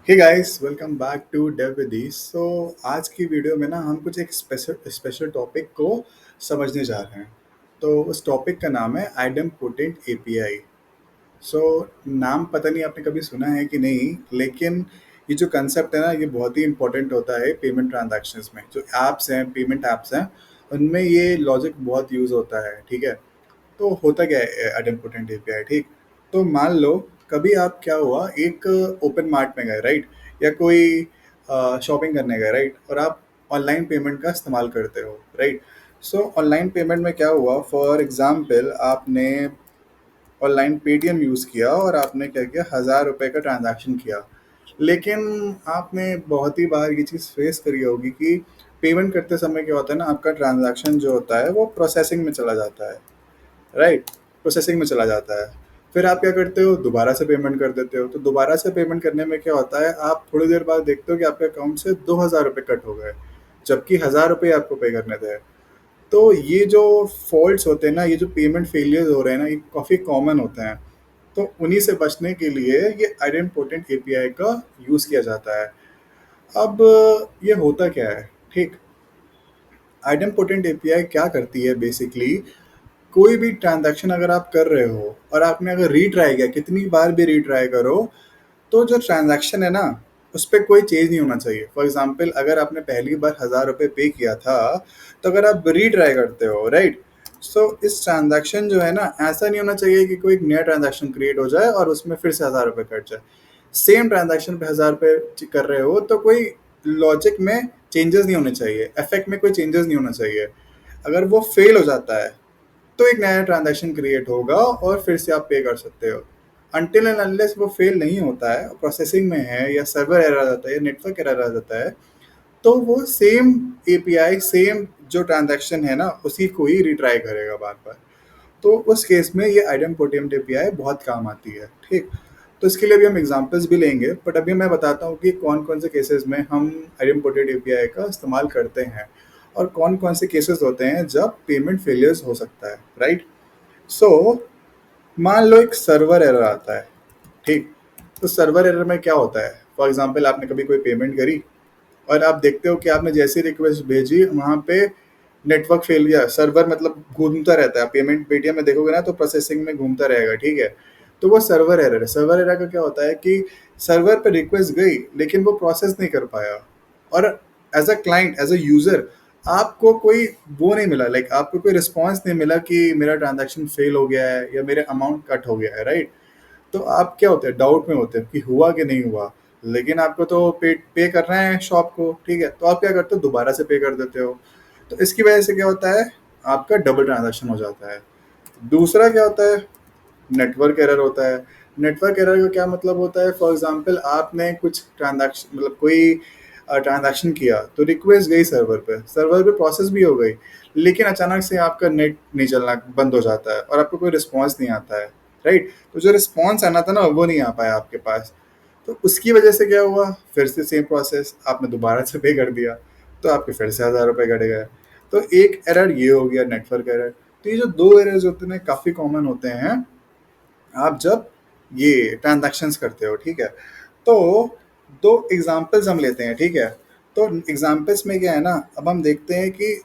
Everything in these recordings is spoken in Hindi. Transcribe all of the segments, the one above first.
Hey guys, welcome back to Dev Vidhi. So आज की वीडियो में ना हम कुछ एक स्पेशल स्पेशल टॉपिक को समझने जा रहे हैं। तो उस टॉपिक का नाम है आइडेम्पोटेंट एपीआई। सो नाम पता नहीं आपने कभी सुना है कि नहीं, लेकिन ये जो कंसेप्ट है ना, ये बहुत ही इंपॉर्टेंट होता है पेमेंट ट्रांजैक्शंस में। जो ऐप्स हैं, पेमेंट ऐप्स हैं, उनमें ये लॉजिक बहुत यूज़ होता है। ठीक है, तो होता क्या है आइडेम्पोटेंट एपीआई? ठीक, तो मान लो कभी आप क्या हुआ, एक ओपन मार्ट में गए, राइट, या कोई शॉपिंग करने गए, राइट, और आप ऑनलाइन पेमेंट का इस्तेमाल करते हो, राइट। सो ऑनलाइन पेमेंट में क्या हुआ, फॉर एग्जांपल आपने ऑनलाइन पेटीएम यूज़ किया और आपने क्या किया, 1000 रुपये का ट्रांजैक्शन किया। लेकिन आपने बहुत ही बार ये चीज़ फेस करी होगी कि पेमेंट करते समय क्या होता है ना, आपका ट्रांजैक्शन जो होता है वो प्रोसेसिंग में चला जाता है, राइट, प्रोसेसिंग में चला जाता है। फिर आप क्या करते हो, दोबारा से पेमेंट कर देते हो। तो दोबारा से पेमेंट करने में क्या होता है, आप थोड़ी देर बाद देखते हो कि आपके अकाउंट से 2000 रुपये कट हो गए, जबकि 1000 रुपये आपको पे करने थे। तो ये जो फॉल्ट्स होते हैं ना, ये जो पेमेंट फेलियर्स हो रहे हैं ना, ये काफ़ी कॉमन होते हैं। तो उन्हीं से बचने के लिए ये आइडेम्पोटेंट एपीआई का यूज़ किया जाता है। अब ये होता क्या है, ठीक, आइडेम्पोटेंट एपीआई क्या करती है बेसिकली, कोई भी ट्रांजैक्शन अगर आप कर रहे हो और आपने अगर रीट्राई किया, कितनी बार भी रीट्राई करो, तो जो ट्रांजैक्शन है ना, उस पर कोई चेंज नहीं होना चाहिए। फॉर एग्जांपल अगर आपने पहली बार 1000 रुपये पे किया था, तो अगर आप रीट्राई करते हो, राइट, सो इस ट्रांजैक्शन जो है ना, ऐसा नहीं होना चाहिए कि कोई एक नया ट्रांजैक्शन क्रिएट हो जाए और उसमें फिर से 1000 रुपये कट जाए। सेम ट्रांजैक्शन पे 1000 रुपये कर रहे हो तो कोई लॉजिक में चेंजेस नहीं होने चाहिए, इफेक्ट में कोई चेंजेस नहीं होना चाहिए। अगर वो फेल हो जाता है तो एक नया ट्रांजैक्शन क्रिएट होगा और फिर से आप पे कर सकते हो। अनटिल एंड अनलेस वो फेल नहीं होता है, प्रोसेसिंग में है, या सर्वर एरर आ जाता है, या नेटवर्क एरर आ जाता है, तो वो सेम एपीआई, सेम जो ट्रांजैक्शन है ना, उसी को ही रिट्राई करेगा बार बार। तो उस केस में ये आइडेम्पोटेंट एपीआई बहुत काम आती है, ठीक। तो इसके लिए भी हम एग्जांपल्स भी लेंगे, बट अभी मैं बताता हूँ कि कौन कौन से केसेस में हम आइडेम्पोटेंट एपीआई का इस्तेमाल करते हैं और कौन कौन से केसेस होते हैं जब पेमेंट फेलियर्स हो सकता है, राइट। सो मान लो एक सर्वर एरर आता है, ठीक। तो सर्वर एरर में क्या होता है, फॉर एग्जांपल आपने कभी कोई पेमेंट करी और आप देखते हो कि आपने जैसी रिक्वेस्ट भेजी, वहाँ पे नेटवर्क फेल गया, सर्वर मतलब घूमता रहता है, पेमेंट पेटीएम में देखोगे ना तो प्रोसेसिंग में घूमता रहेगा, ठीक है। तो वो सर्वर एरर है। सर्वर एरर का क्या होता है कि सर्वर पे रिक्वेस्ट गई लेकिन वो प्रोसेस नहीं कर पाया, और as a client, as a user, आपको कोई वो नहीं मिला, लाइक आपको कोई रिस्पॉन्स नहीं मिला कि मेरा ट्रांजेक्शन फेल हो गया है या मेरे अमाउंट कट हो गया है, राइट। तो आप क्या होते हैं, डाउट में होते हैं कि हुआ कि नहीं हुआ। लेकिन आपको तो पे करना है शॉप को, ठीक है, तो आप क्या करते हो, दोबारा से पे कर देते हो। तो इसकी वजह से क्या होता है, आपका डबल ट्रांजैक्शन हो जाता है। दूसरा क्या होता है, नेटवर्क एरर होता है। नेटवर्क एरर का क्या मतलब होता है, फॉर एग्जांपल आपने कुछ ट्रांजैक्शन, मतलब कोई ट्रांजैक्शन किया, तो रिक्वेस्ट गई सर्वर पे प्रोसेस भी हो गई, लेकिन अचानक से आपका नेट नहीं चलना बंद हो जाता है और आपको कोई रिस्पॉन्स नहीं आता है, राइट। तो जो रिस्पॉन्स आना था ना, वो नहीं आ पाया आपके पास। तो उसकी वजह से क्या हुआ, फिर से सेम प्रोसेस, आपने दोबारा से पे कर दिया, तो आपके फिर से 1000 रुपये कट गए। तो एक एरर ये हो गया, नेटवर्क एरर। तो ये जो दो एरर्स होते हैं काफ़ी कॉमन होते हैं आप जब ये ट्रांजैक्शंस करते हो, ठीक है। तो दो एग्जांपल्स हम लेते हैं, ठीक है। तो एग्जांपल्स में क्या है ना, अब हम देखते हैं कि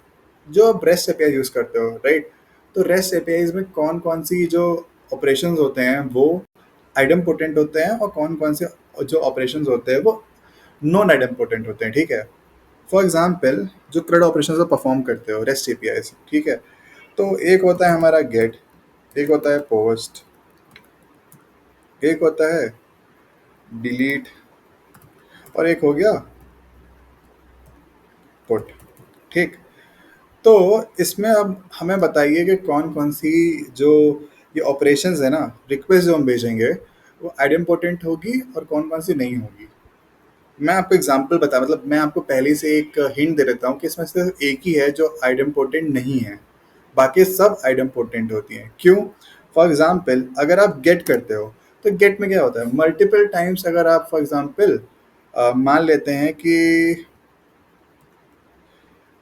जो आप रेस्ट एपीआई यूज़ करते हो, राइट, तो रेस्ट एपीआईज में कौन कौन सी जो ऑपरेशंस होते हैं वो आइडेम्पोटेंट होते हैं और कौन कौन से जो ऑपरेशंस होते हैं वो नॉन आइडेम्पोटेंट होते हैं, ठीक है। फॉर एग्जांपल जो CRUD ऑपरेशंस आप परफॉर्म करते हो रेस्ट एपीआई से, ठीक है, तो एक होता है हमारा गेट, एक होता है पोस्ट, एक होता है डिलीट, और एक हो गया पुट, ठीक। तो इसमें अब हमें बताइए कि कौन कौन सी जो ये ऑपरेशंस है ना, रिक्वेस्ट जो हम भेजेंगे, वो आइडेम्पोटेंट होगी और कौन कौन सी नहीं होगी। मैं आपको एग्जांपल बता, मतलब मैं आपको पहले से एक हिंट दे देता हूँ कि इसमें सिर्फ एक ही है जो आइडेम्पोटेंट नहीं है, बाकी सब आइडेम्पोटेंट होती हैं। क्यों? फॉर एग्जांपल अगर आप गेट करते हो, तो गेट में क्या होता है, मल्टीपल टाइम्स अगर आप फॉर एग्जांपल मान लेते हैं कि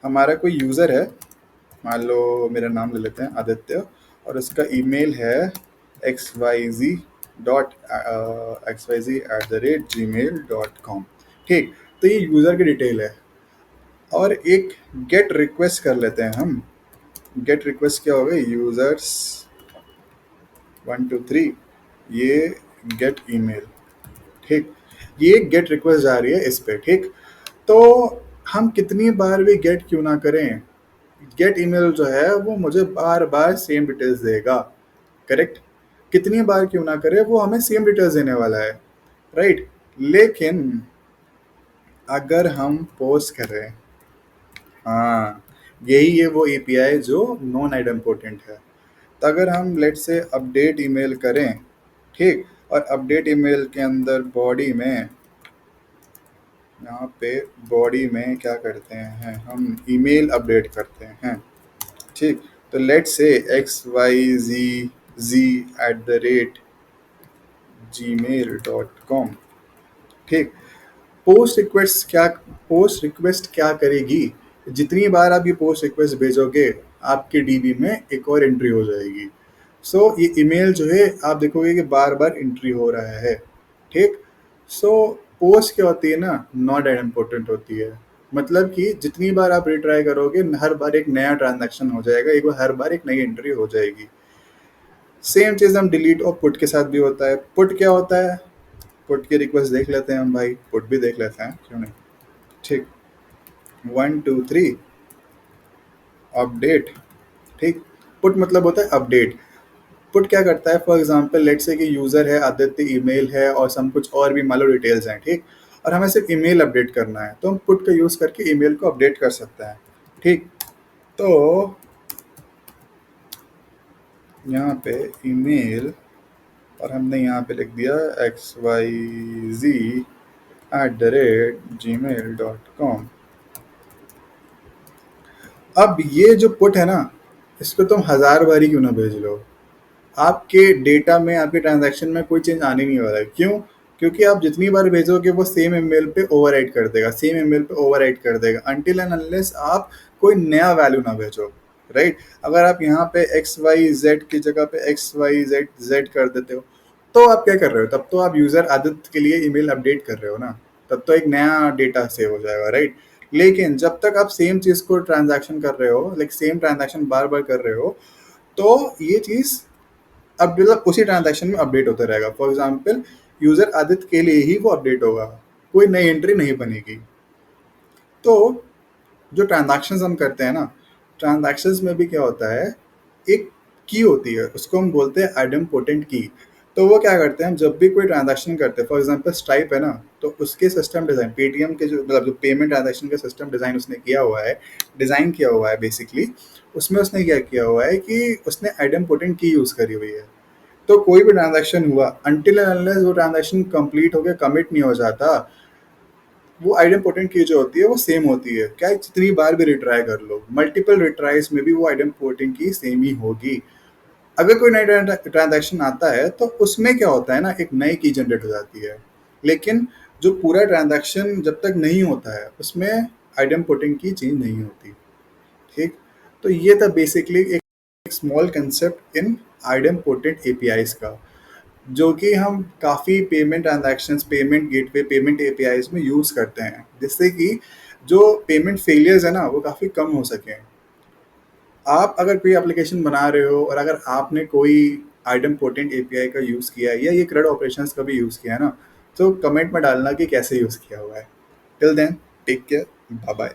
हमारा कोई यूज़र है, मान लो मेरा नाम ले लेते हैं आदित्य, और उसका ईमेल है XYZ xyz@gmail.com। ठीक, तो ये यूज़र की डिटेल है। और एक गेट रिक्वेस्ट कर लेते हैं हम। गेट रिक्वेस्ट क्या होगा, यूजर्स 123, ये गेट ईमेल। ठीक, ये गेट रिक्वेस्ट जा रही है इस पे। ठीक, तो हम कितनी बार भी गेट क्यों ना करें, गेट ईमेल जो है वो मुझे बार बार सेम डिटेल्स देगा। करेक्ट, कितनी बार क्यों ना करे वो हमें सेम डिटेल्स देने वाला है, राइट। लेकिन अगर हम पोस्ट करें, हाँ, यही है वो एपीआई जो नॉन आइडेम्पोर्टेंट है। तो अगर हम लेट से अपडेट ईमेल करें, ठीक, और अपडेट ईमेल के अंदर बॉडी में, यहाँ पे बॉडी में क्या करते हैं हम, ईमेल अपडेट करते हैं। ठीक, तो लेट से xyz@gmail.com। ठीक, पोस्ट रिक्वेस्ट क्या करेगी, जितनी बार आप ये पोस्ट रिक्वेस्ट भेजोगे आपके डीबी में एक और एंट्री हो जाएगी। सो ये ईमेल जो है आप देखोगे कि बार बार एंट्री हो रहा है। ठीक, सो पोस्ट क्या होती है ना, नॉट एड इम्पोर्टेंट होती है। मतलब कि जितनी बार आप रिट्राई करोगे हर बार एक नया ट्रांजैक्शन हो जाएगा, एक बार हर बार एक नई एंट्री हो जाएगी। सेम चीज़ हम डिलीट और पुट के साथ भी होता है। पुट क्या होता है, पुट की रिक्वेस्ट देख लेते हैं हम भाई, पुट भी देख लेते हैं, क्यों नहीं। ठीक, 123 अपडेट। ठीक, पुट मतलब होता है अपडेट। पुट क्या करता है, फॉर एग्जांपल लेट से कि यूज़र है आदित्य, ईमेल है और सब कुछ और भी मान लो डिटेल्स हैं। ठीक, और हमें सिर्फ ईमेल अपडेट करना है तो हम पुट का यूज़ करके ईमेल को अपडेट कर सकते हैं। ठीक, तो यहाँ पे ईमेल और हमने यहाँ पे लिख दिया xyz@gmail.com। अब ये जो पुट है ना, इसको तुम 1000 बारी क्यों ना भेज लो, आपके डेटा में, आपके ट्रांजैक्शन में कोई चेंज आने नहीं वाला है। क्यों, क्योंकि आप जितनी बार भेजोगे वो सेम ईमेल पे ओवरराइट कर देगा, सेम ईमेल पे ओवरराइट कर देगा, अनटिल एंड अनलेस आप कोई नया वैल्यू ना भेजो, राइट। अगर आप यहाँ पे एक्स वाई जेड की जगह पे एक्स वाई जेड जेड कर देते हो तो आप क्या कर रहे हो, तब तो आप यूज़र आदित्य के लिए ईमेल अपडेट कर रहे हो ना, तब तो एक नया डेटा सेव हो जाएगा, राइट। लेकिन जब तक आप सेम चीज़ को ट्रांजैक्शन कर रहे हो, लाइक सेम ट्रांजैक्शन बार बार कर रहे हो, तो ये चीज़ अब मतलब उसी ट्रांजैक्शन में अपडेट होता रहेगा। फॉर एग्जांपल यूज़र आदित्य के लिए ही वो अपडेट होगा, कोई नई एंट्री नहीं बनेगी। तो जो ट्रांजैक्शंस हम करते हैं ना, ट्रांजैक्शंस में भी क्या होता है, एक की होती है, उसको हम बोलते हैं आइडेम्पोटेंट की। तो वो क्या करते हैं, हम जब भी कोई ट्रांजैक्शन करते हैं, फॉर एग्जांपल स्ट्राइप है ना, तो उसके सिस्टम डिज़ाइन, पेटीएम के जो मतलब जो पेमेंट ट्रांजैक्शन का सिस्टम डिज़ाइन उसने किया हुआ है, डिज़ाइन किया हुआ है बेसिकली, उसमें उसने क्या किया हुआ है कि उसने आइडेम्पोटेंट की यूज़ करी हुई है। तो कोई भी ट्रांजैक्शन हुआ, अनटिल एंड अनलेस वो ट्रांजैक्शन कंप्लीट होकर कमिट नहीं हो जाता, वो आइडेम्पोटेंट की जो होती है वो सेम होती है। क्या जितनी बार भी रिट्राई कर लो, मल्टीपल रिट्राइज में भी वो आइडेम्पोटेंट की सेम ही होगी। अगर कोई नई ट्रांजैक्शन आता है तो उसमें क्या होता है ना, एक नई की जनरेट हो जाती है। लेकिन जो पूरा ट्रांजैक्शन जब तक नहीं होता है उसमें आइडेम्पोटेंट की चेंज नहीं होती। ठीक, तो ये था बेसिकली एक small concept in idempotent APIs का, जो कि हम काफ़ी payment transactions, payment gateway, payment APIs में यूज़ करते हैं, जिससे कि जो पेमेंट फेलियर्स है ना वो काफ़ी कम हो सकें। आप अगर कोई एप्लीकेशन बना रहे हो और अगर आपने कोई आइडेम्पोटेंट एपीआई का यूज़ किया है या ये क्रेड ऑपरेशंस का भी यूज़ किया है ना, तो कमेंट में डालना कि कैसे यूज़ किया हुआ है। Till then, take care, bye bye.